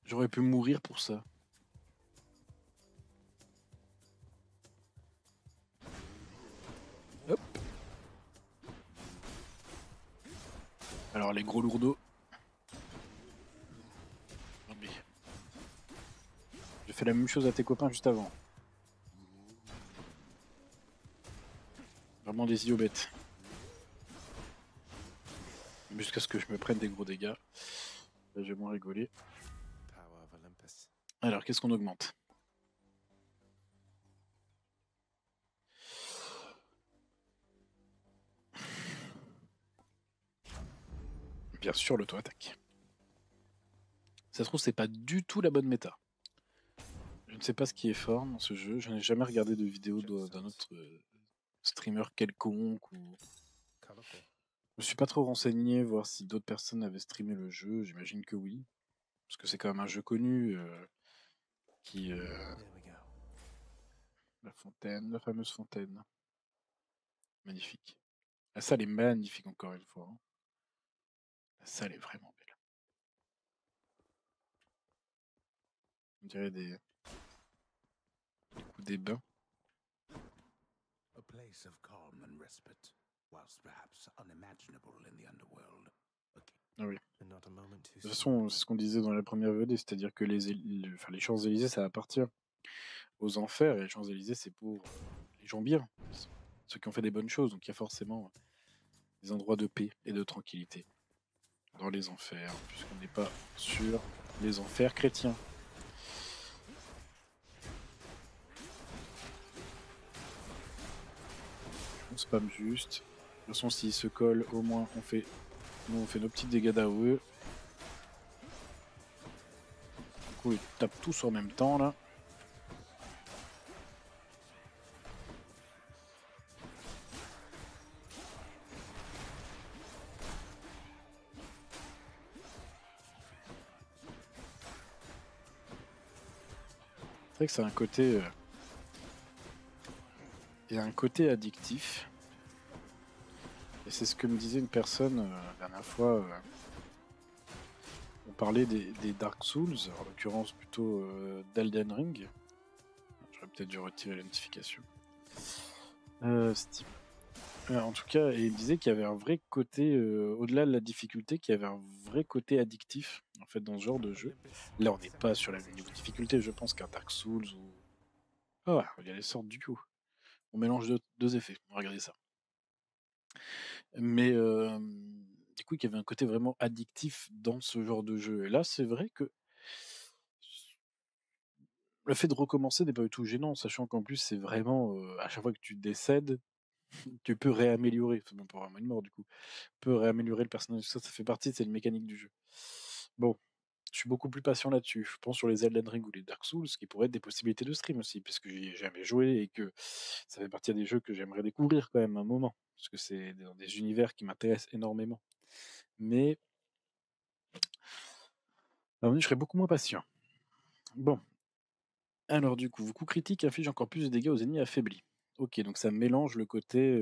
J'aurais pu mourir pour ça. Hop. Alors les gros lourdeaux. Oh, mais... J'ai fait la même chose à tes copains juste avant. Vraiment des idiots bêtes. Jusqu'à ce que je me prenne des gros dégâts. Là, j'ai moins rigolé. Power of Olympus. Alors, qu'est-ce qu'on augmente? Bien sûr, l'auto-attaque. Ça se trouve, c'est pas du tout la bonne méta. Je ne sais pas ce qui est fort dans ce jeu. Je n'ai jamais regardé de vidéo d'un autre streamer quelconque. Ou... Colorful. me suis pas trop renseigné, voir si d'autres personnes avaient streamé le jeu. J'imagine que oui. Parce que c'est quand même un jeu connu qui. There we go. La fontaine, la fameuse fontaine. Magnifique. La salle est magnifique encore une fois, hein. La salle est vraiment belle. On dirait des coups des bains. A place of calm and respite, whilst perhaps unimaginable in the underworld. Okay. Ah oui. And not a moment too De toute soon. façon, c'est ce qu'on disait dans la première VOD, c'est-à-dire que les Champs-Élysées, ça appartient aux enfers, et les Champs-Élysées, c'est pour les gens bien, ceux qui ont fait des bonnes choses. Donc il y a forcément des endroits de paix et de tranquillité dans les enfers, puisqu'on n'est pas sur les enfers chrétiens. On spam juste. De toute façon, s'ils se collent, au moins nous on fait nos petits dégâts d'AOE. Du coup, ils tapent tous en même temps là. C'est vrai que c'est un côté. Il y a un côté addictif. Et c'est ce que me disait une personne la dernière fois. On parlait des Dark Souls, en l'occurrence plutôt d'Elden Ring. J'aurais peut-être dû retirer la notification. Steam. En tout cas, il disait qu'il y avait un vrai côté, au-delà de la difficulté, qu'il y avait un vrai côté addictif en fait dans ce genre de jeu. Là, on n'est pas sur la niveau de difficulté, je pense, qu'un Dark Souls ou. Ah ouais, il y a les sortes du coup. On mélange deux effets. Regardez ça. Mais du coup, il y avait un côté vraiment addictif dans ce genre de jeu. Et là, c'est vrai que le fait de recommencer n'est pas du tout gênant, sachant qu'en plus, c'est vraiment à chaque fois que tu décèdes, tu peux réaméliorer. Enfin, non, pas vraiment une mort du coup. Tu peux réaméliorer le personnage. Ça fait partie, c'est une mécanique du jeu. Bon, je suis beaucoup plus patient là-dessus. Je pense sur les Elden Ring ou les Dark Souls, ce qui pourrait être des possibilités de stream aussi, parce que j'y ai jamais joué et que ça fait partie des jeux que j'aimerais découvrir quand même un moment, parce que c'est dans des univers qui m'intéressent énormément. Mais je serais beaucoup moins patient. Bon. Alors du coup, coup critique inflige encore plus de dégâts aux ennemis affaiblis. Ok, donc ça mélange le côté,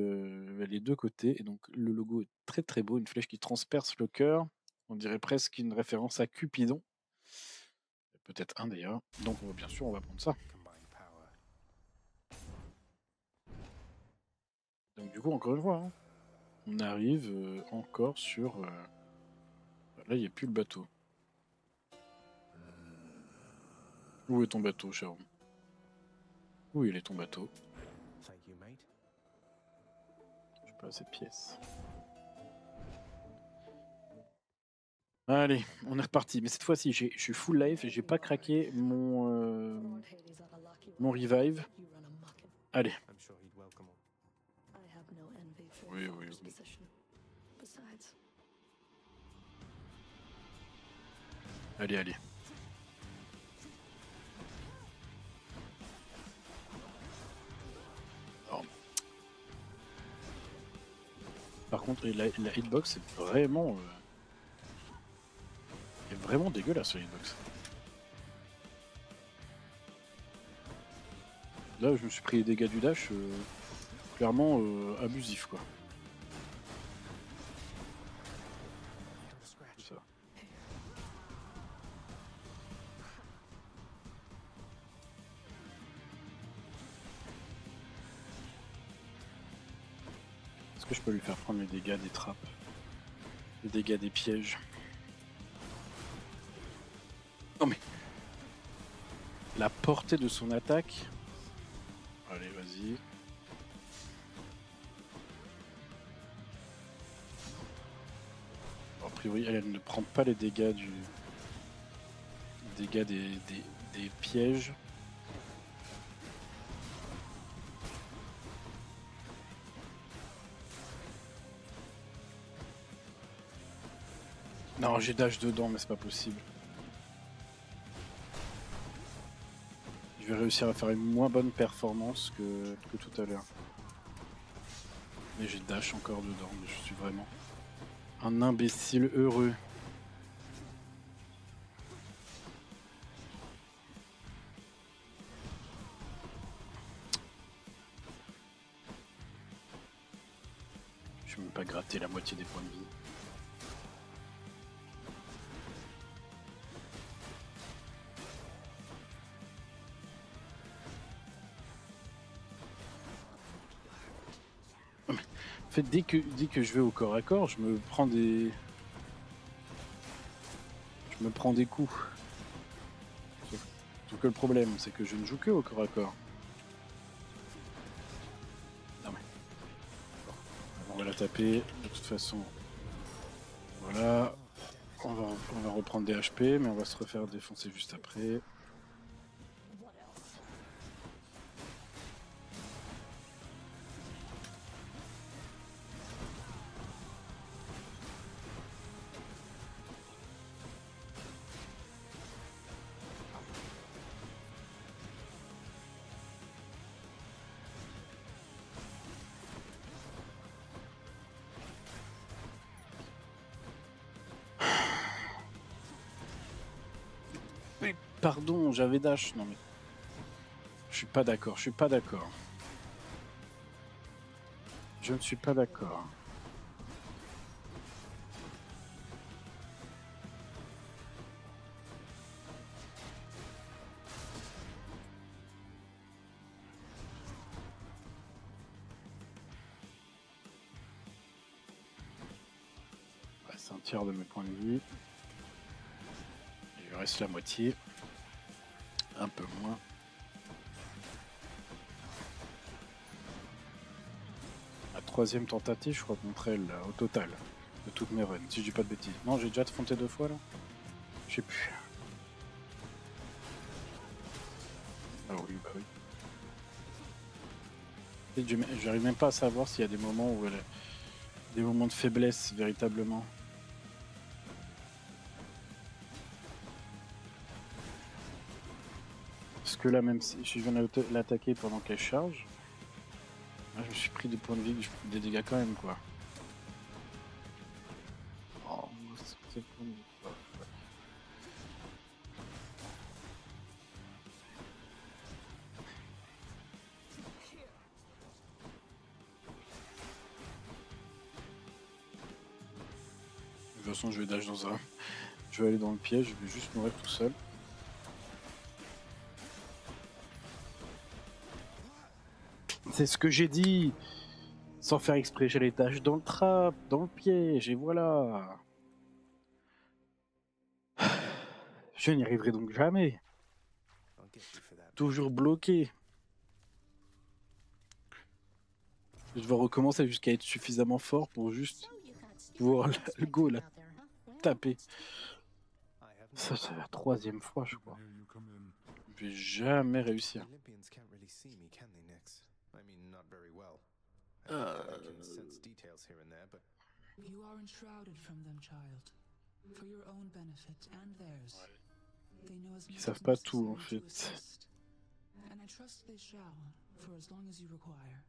les deux côtés, et donc le logo est très très beau, une flèche qui transperce le cœur, on dirait presque une référence à Cupidon. Peut-être un d'ailleurs, donc bien sûr on va prendre ça. Combined power. Donc du coup, encore une fois, hein, on arrive encore sur... Là, il n'y a plus le bateau. Où est ton bateau, Sharon? Où il est ton bateau? Thank you, mate. Je pas cette pièce. Allez, on est reparti. Mais cette fois-ci, je suis full life et j'ai pas craqué mon revive. Allez. I'm sure he'd welcome all. I have no envy for Oui, your oui, father's oui. position. Besides, Allez, allez. Oh. Par contre, la hitbox est vraiment... est vraiment dégueulasse, la hitbox. Là, je me suis pris les dégâts du dash, clairement abusif, quoi. C'est ça. Est-ce que je peux lui faire prendre les dégâts des trappes? Les dégâts des pièges? Non mais... La portée de son attaque... Allez, vas-y. A priori, elle ne prend pas les dégâts du... dégâts des pièges. Non, j'ai dash dedans, mais c'est pas possible. Je vais réussir à faire une moins bonne performance que tout à l'heure. Mais j'ai dash encore dedans, mais je suis vraiment Un imbécile heureux. Je vais même pas gratter la moitié des points de vie. En fait, dès que je vais au corps à corps, je me prends des coups. Sauf que le problème, c'est que je ne joue que au corps à corps. Non mais... Bon. On va la taper, de toute façon. Voilà. On va reprendre des HP, mais on va se refaire défoncer juste après. Pardon, j'avais dash. Non mais... Je suis pas d'accord, je suis pas d'accord. Je ne suis pas d'accord. Ouais, c'est un tiers de mes points de vie. Il lui reste la moitié. Un peu moins. La troisième tentative, je crois, contre elle, là, au total, de toutes mes runs, si je dis pas de bêtises. Non, j'ai déjà affronté 2 fois, là. Je sais plus. Ah oui, bah oui. J'arrive même pas à savoir s'il y a des moments où elle a des moments de faiblesse, véritablement. Parce que là, même si je viens de l'attaquer pendant qu'elle charge, là, je me suis pris des points de vie, des dégâts quand même, quoi. Oh, c'est bon. De toute façon, je vais dash dans un... Je vais aller dans le piège, je vais juste mourir tout seul. C'est ce que j'ai dit. Sans faire exprès, j'ai les tâches dans le trap, dans le piège, et voilà. Je n'y arriverai donc jamais. Toujours bloqué. Je vais recommencer jusqu'à être suffisamment fort pour juste pouvoir le go la taper. Ça c'est la 3e fois, je crois. Here you come in. Je vais jamais réussir. Olympians can't really see me, can they, Nix? I mean, not very well. I can sense details here and there, but You are enshrouded from them, child. For your own benefit and theirs. They know as much Ils savent as pas tout, en necessary to fait. assist. And I trust they shall, for as long as you require.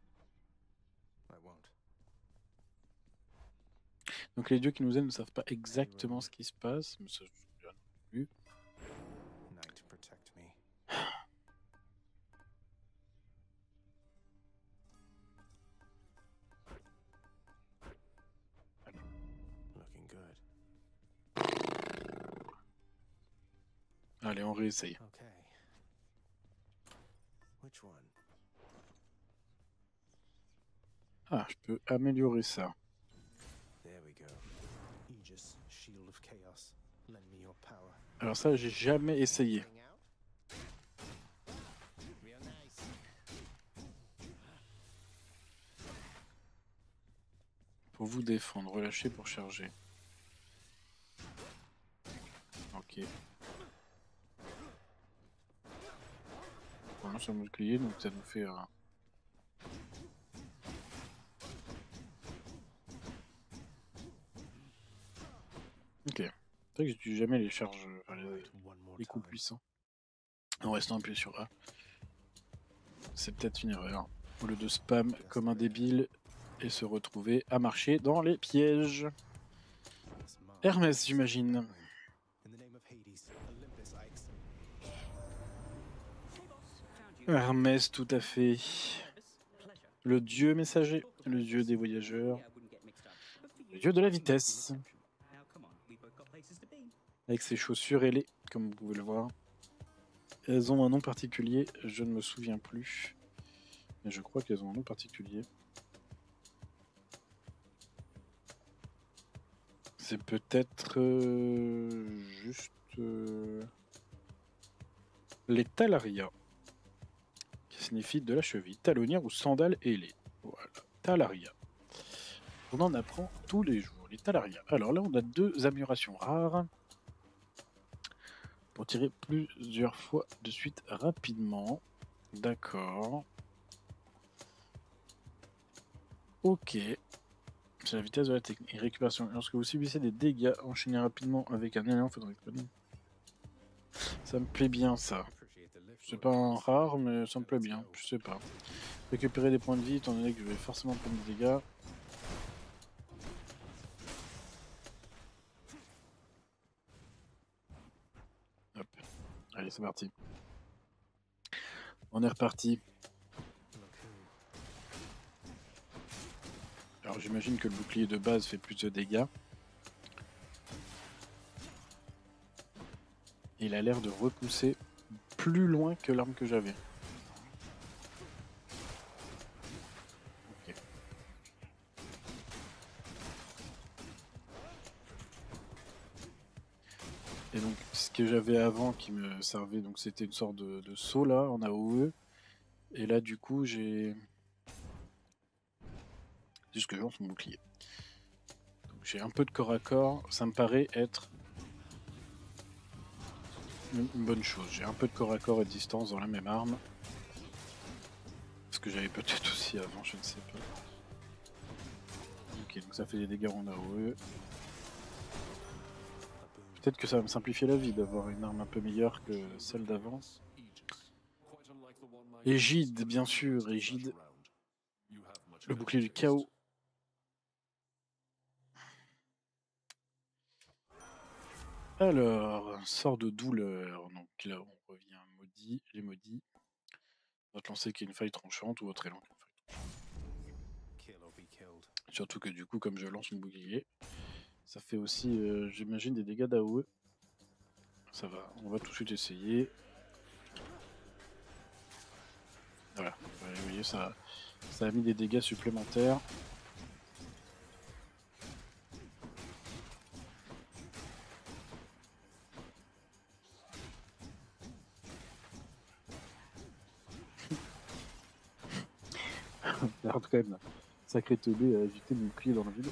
I won't. Donc les dieux qui nous aident ne savent pas exactement ce qui se passe, mais ça, je l'ai vu. Night, protect me. Looking good. Allez, on réessaye. Okay. Which one? Ah, je peux améliorer ça. There we go. Aegis, shield of chaos. Lend me your power. Alors ça, j'ai jamais essayé. Hang out? Real nice. Pour vous défendre, relâcher pour charger. Ok. Voilà, sur le bouclier, donc ça nous fait un... Ok. C'est vrai que j'utilise jamais les charges, enfin, One more les coups time. puissants. En restant appuyé sur A. C'est peut-être une erreur. Au lieu de spam comme un débile et se retrouver à marcher dans les pièges. Hermès, j'imagine. In the name of Hades, Olympus, I ex- Hermès, tout à fait. Le dieu messager, le dieu des voyageurs, le dieu de la vitesse. Avec ses chaussures ailées, comme vous pouvez le voir. Elles ont un nom particulier, je ne me souviens plus. Mais je crois qu'elles ont un nom particulier. C'est peut-être juste les talaria, qui signifie de la cheville, talonnière ou sandale ailée. Voilà, talaria. On en apprend tous les jours, les talaria. Alors là, on a 2 améliorations rares pour tirer plusieurs fois de suite rapidement. D'accord. Ok. C'est la vitesse de la technique. Récupération. Lorsque vous subissez des dégâts, enchaînez rapidement avec un élan. Faudrait que... Ça me plaît bien ça. C'est pas un rare, mais ça me plaît bien. Je sais pas. Récupérer des points de vie, étant donné que je vais forcément prendre des dégâts. Hop. Allez, c'est parti. On est reparti. Alors j'imagine que le bouclier de base fait plus de dégâts. Il a l'air de repousser plus loin que l'arme que j'avais. Ok. Et donc ce que j'avais avant qui me servait, donc c'était une sorte de saut là en AOE. Et là du coup j'ai... C'est juste que je lance mon bouclier. Donc j'ai un peu de corps à corps, ça me paraît être une bonne chose. J'ai un peu de corps à corps et de distance dans la même arme. Ce que j'avais peut-être aussi avant, je ne sais pas. Ok, donc ça fait des dégâts en AOE. Peut-être que ça va me simplifier la vie d'avoir une arme un peu meilleure que celle d'avant. Égide, bien sûr, Égide. Le bouclier du chaos. Alors, sort de douleur. Donc là, on revient maudit, les maudits. On va te lancer qu'il y ait une faille tranchante ou autre élan. kill or be killed. Surtout que du coup, comme je lance mon bouclier, ça fait aussi, j'imagine, des dégâts d'AOE. Ça va, on va tout de suite essayer. Voilà, vous voyez, ça a mis des dégâts supplémentaires. Regarde quand même, sacré teubé à agiter mon bouclier dans le vide.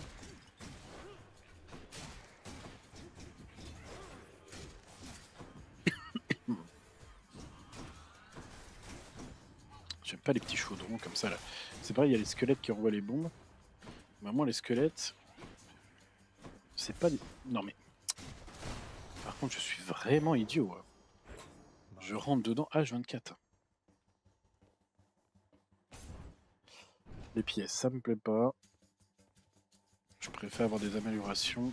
J'aime pas les petits chaudrons comme ça là. C'est pareil, il y a les squelettes qui envoient les bombes. Bah, moi les squelettes, c'est pas des... Non mais... Par contre je suis vraiment idiot. Hein. Je rentre dedans H24. Les pièces, ça me plaît pas. Je préfère avoir des améliorations.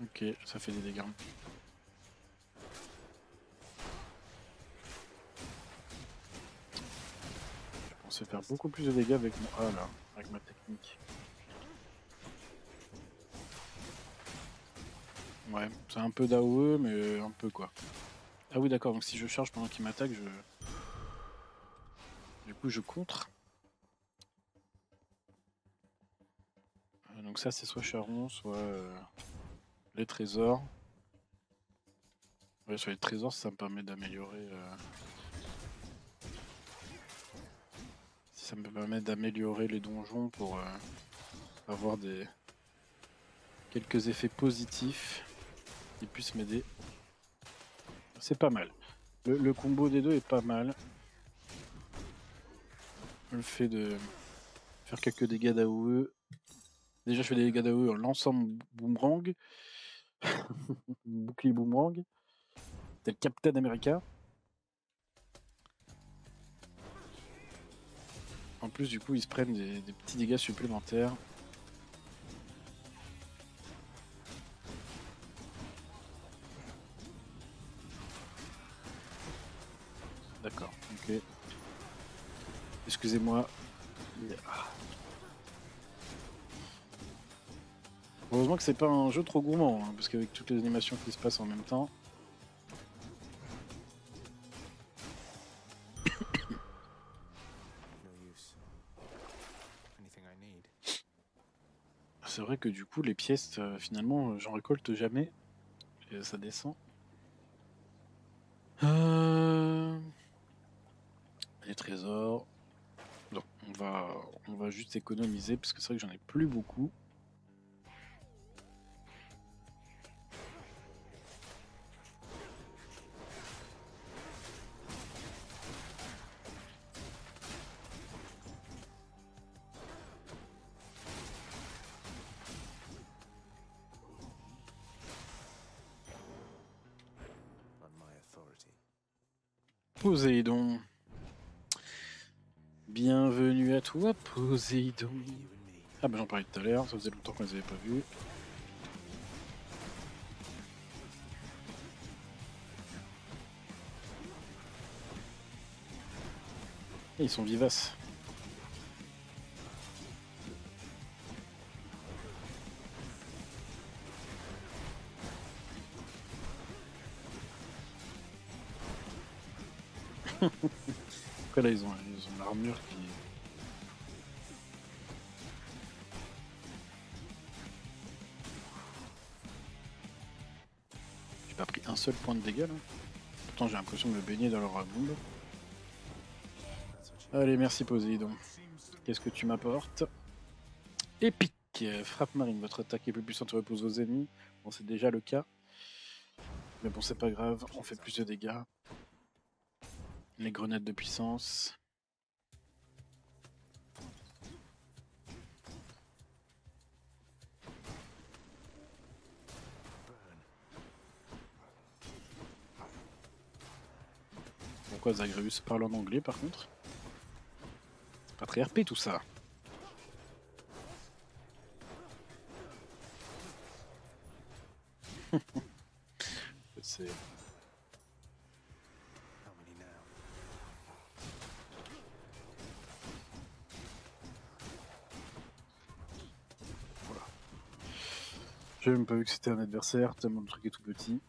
Ok, ça fait des dégâts. Je pensais faire beaucoup plus de dégâts avec mon A là, avec ma technique. Ouais, c'est un peu d'AOE, mais un peu quoi. Ah oui d'accord, donc si je charge pendant qu'il m'attaque, du coup je contre. Donc ça c'est soit Charon, soit les trésors. Ouais, sur les trésors ça me permet d'améliorer... Ça me permet d'améliorer les donjons pour avoir quelques effets positifs qui puissent m'aider. C'est pas mal. Le combo des deux est pas mal. Le fait de faire quelques dégâts d'AOE. Déjà je fais des dégâts d'AOE en lançant mon boomerang. Bouclier boomerang. Tel Captain America. En plus, du coup, ils se prennent des petits dégâts supplémentaires. D'accord, ok. Excusez-moi. Heureusement que c'est pas un jeu trop gourmand, hein, parce qu'avec toutes les animations qui se passent en même temps. C'est vrai que du coup, les pièces, finalement, j'en récolte jamais. Et ça descend. Les trésors. Non, on va juste économiser, parce que c'est vrai que j'en ai plus beaucoup. Poséidon. Bienvenue à toi, Poséidon. Ah bah j'en parlais tout à l'heure, ça faisait longtemps qu'on les avait pas vus. Et ils sont vivaces. Après là ils ont l'armure qui... J'ai pas pris un seul point de dégâts là. Pourtant j'ai l'impression de me baigner dans leur bombe. Allez, merci Poséidon. Qu'est-ce que tu m'apportes? Épique. Frappe marine, votre attaque est plus puissante et repose vos ennemis. Bon, c'est déjà le cas. Mais bon, c'est pas grave, on fait plus de dégâts. Les grenades de puissance. Pourquoi Zagreus parle en anglais par contre? C'est pas très RP tout ça. C'est... Voilà. J'ai même pas vu que c'était un adversaire, tellement le truc est tout petit.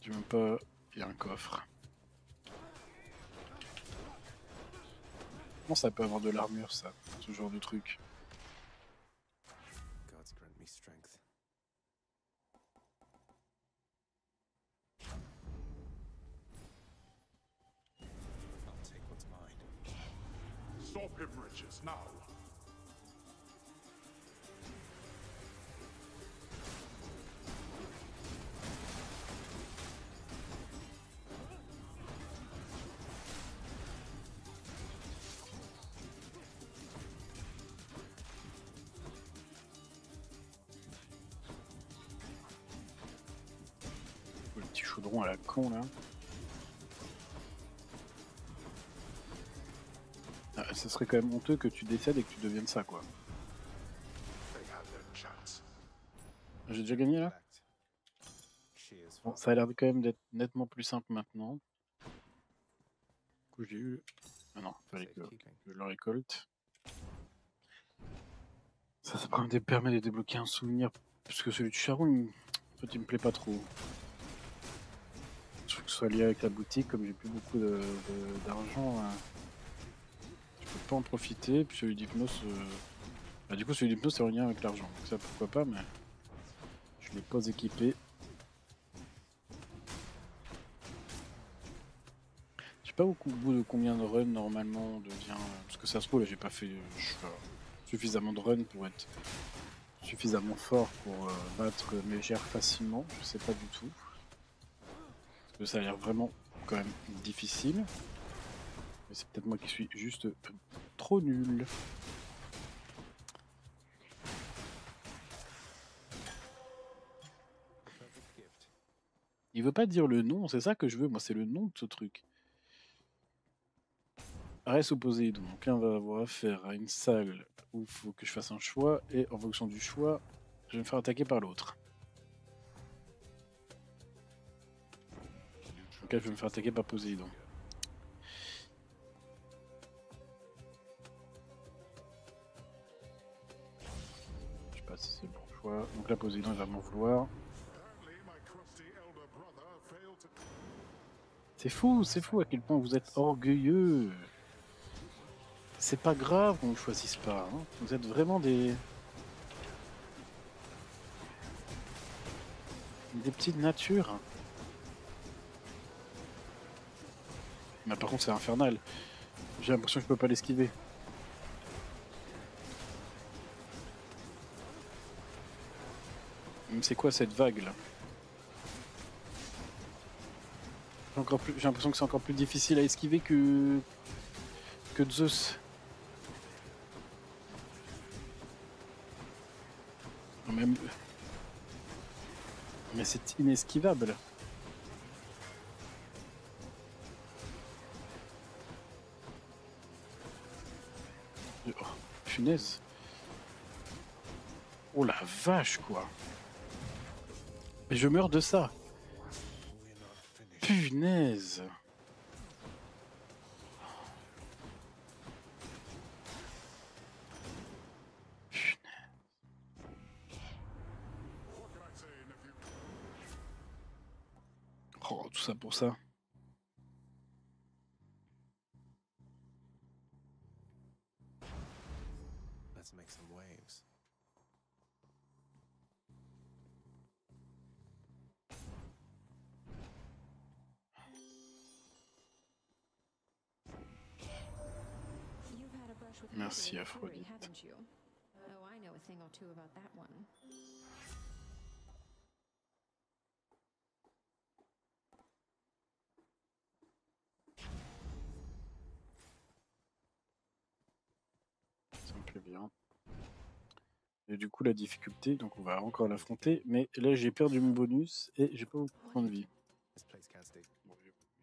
J'ai même pas... Il y a un coffre. Comment ça peut avoir de l'armure ça, ce genre de truc? Stop him, Riches, now! Le petit chaudron à la con là. Ah, ce serait quand même honteux que tu décèdes et que tu deviennes ça quoi. J'ai déjà gagné là? Bon, ça a l'air quand même d'être nettement plus simple maintenant. Du coup j'ai eu... Ah non, il fallait que je le récolte. Ça permet de débloquer un souvenir. Parce que celui de Charon, en fait, il me plaît pas trop. Je veux que ce soit lié avec la boutique, comme j'ai plus beaucoup d'argent. Je peux pas en profiter. Puis celui d'hypnose... Bah, du coup celui d'hypnose c'est en lien avec l'argent. Donc ça pourquoi pas, mais... Je l'ai pas équipé. Je sais pas au bout de combien de runs normalement on devient... Parce que ça se trouve là j'ai pas fait suffisamment de runs pour être suffisamment fort pour battre Mégère facilement, je sais pas du tout. Parce que ça a l'air vraiment quand même difficile. Mais c'est peut-être moi qui suis juste trop nul. Il veut pas dire le nom, c'est ça que je veux, moi c'est le nom de ce truc. Arès ou Poséidon. Donc là, on va avoir affaire à une salle où il faut que je fasse un choix, et en fonction du choix, je vais me faire attaquer par l'autre. Donc là, je vais me faire attaquer par Poséidon. Je sais pas si c'est le bon choix. Donc là, Poséidon, il va m'en vouloir. C'est fou à quel point vous êtes orgueilleux. C'est pas grave qu'on ne choisisse pas. Hein. Vous êtes vraiment des petites natures. Mais par contre, c'est infernal. J'ai l'impression que je peux pas l'esquiver. C'est quoi cette vague là? J'ai l'impression que c'est encore plus difficile à esquiver que Zeus. Même... Mais c'est inesquivable. Oh, punaise. Oh la vache quoi. Mais je meurs de ça. Punaise. Oh, tout ça pour ça. Let's make some waves. You've had a brush with Merci, Mercury, Aphrodite. haven't you? Oh, I know a thing or two about that one. Ça me plaît bien. Et du coup, la difficulté, donc on va encore l'affronter. Mais là, j'ai perdu mon bonus et j'ai pas beaucoup de points de vie. This place can't stay.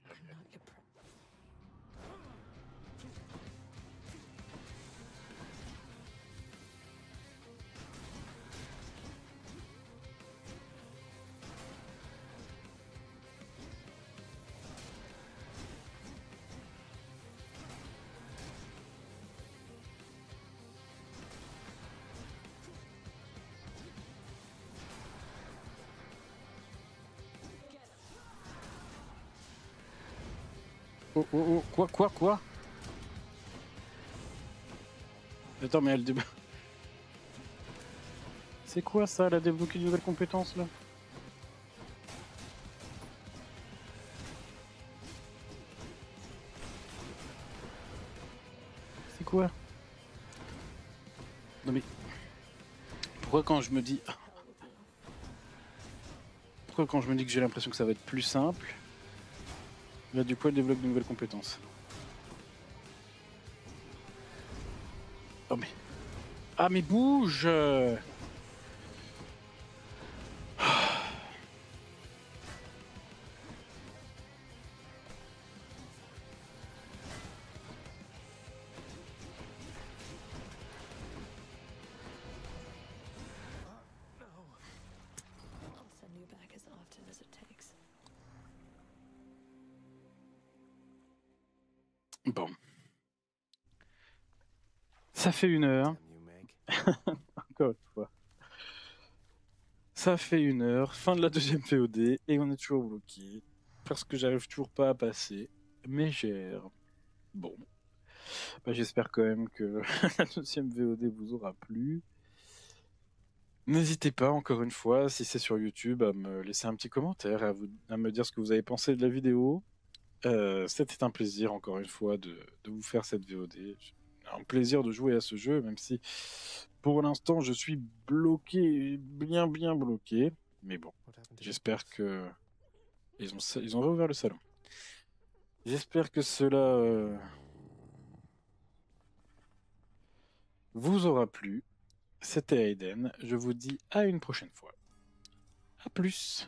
I'm not your pro- Oh, oh, oh, quoi? Attends, mais elle débloque... C'est quoi ça, elle a débloqué de nouvelles compétences, là? C'est quoi? Non mais... Pourquoi quand je me dis... Pourquoi quand je me dis que j'ai l'impression que ça va être plus simple, là du coup elle débloque de nouvelles compétences? Oh mais... Ah mais bouge! I'll send you back as often as it takes. Bon. Ça fait 1 heure. Damn you, Meg. Encore une fois. Ça fait 1 heure, fin de la deuxième VOD, et on est toujours bloqué. Parce que j'arrive toujours pas à passer mes GR. Bon. Bah, j'espère quand même que la deuxième VOD vous aura plu. N'hésitez pas, encore une fois, si c'est sur YouTube, à me laisser un petit commentaire, à me dire ce que vous avez pensé de la vidéo. C'était un plaisir, encore une fois, de vous faire cette VOD. Un plaisir de jouer à ce jeu, même si pour l'instant je suis bloqué, bien bloqué. Mais bon, What happened to j'espère Nicholas? que... Ils ont réouvert le salon. J'espère que cela vous aura plu. C'était Aiden. Je vous dis à une prochaine fois. À plus.